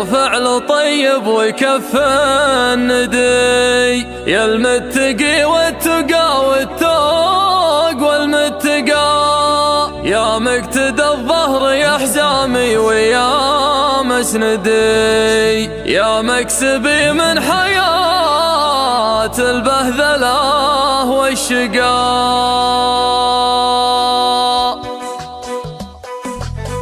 وفعل طيب وكف الندي، يا المتقي والتقى والتوق والمتقى، يا مقتدى الظهر يا حزامي ويا مسندي، يا مكسبي من حياة البهذلة والشقاء،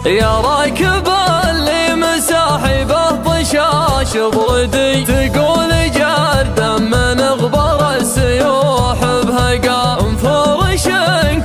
يا راكب اللي مساحبه طشاش بردي، تقول جردا من غبر السيوح بهقا، مفرش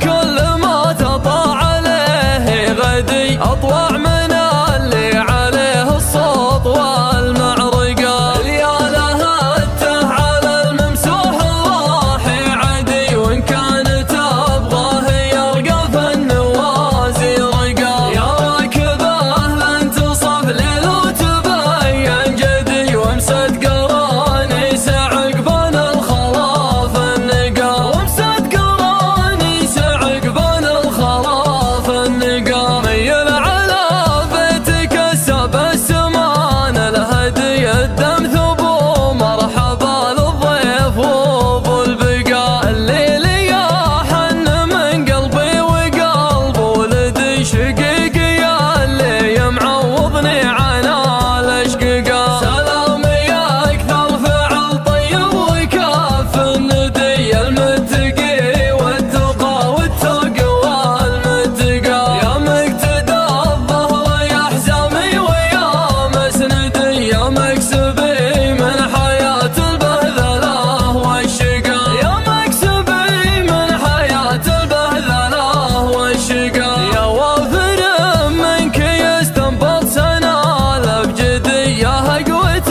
كل ما تطاع عليه غدي، اطلع من اللي عليه الصوت والمعرقة، ليالها الته على الممسوح الراحي عدي، وان كانت ابغاه يرقى في النوازي رقا، يا راكبه لن تصف ليل وتبين جدي، وامسد قراني سعقبان الخلاف النقا، وامسد قراني سعقبان الخلاف النقا، ميل على بيتك السب السمان الهدي، الدم ثبو مرحبا للضيف وابو البقا، الليل يا حن من قلبي وقلب ولدي، شقيقي اللي يمعوضني عن الاشققا، سلامي اكثر فعل طيب وكف الندي، المتقي والتقى والتقوى والمتقى، يا مقتدى الظهر يا حزامي ويا مسندي، يا مكسبي من حياة البهذلة والشقاء، يا مكسبي من حياة البهذلة والشقاء، يا وافر منك يستنبط سنة بجدي، يا هقوة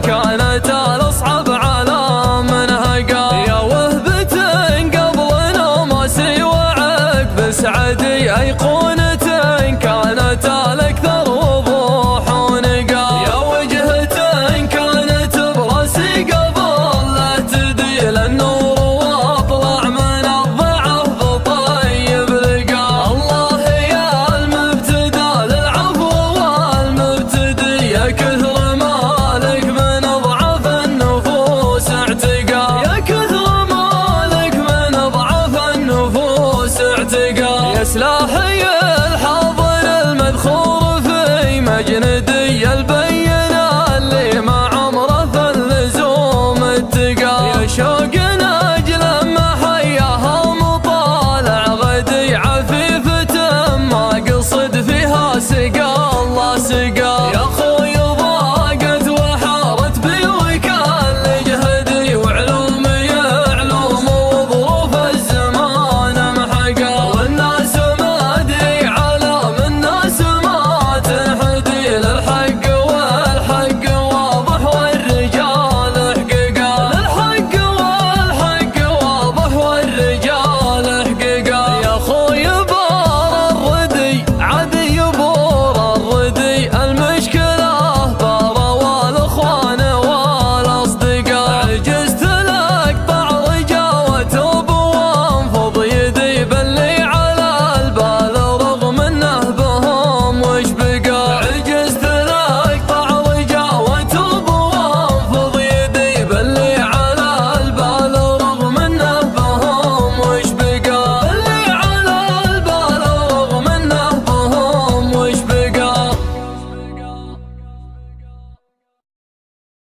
كانت الأصعب على منهقا، يا وهبة قبل نوماسي وعقب سعدي، أيقونة كانت الأكثر وضوح ونقا، يا وجهة كانت براسي قبل لا تدي، للنور واطلع من الضعف طيب لقا، الله يا المبتدى للعفو والمبتدي، يا كثر مالك من ضعف النفوس اعتقا، يا كثر مالك من ضعف النفوس اعتقا، يا سلاحي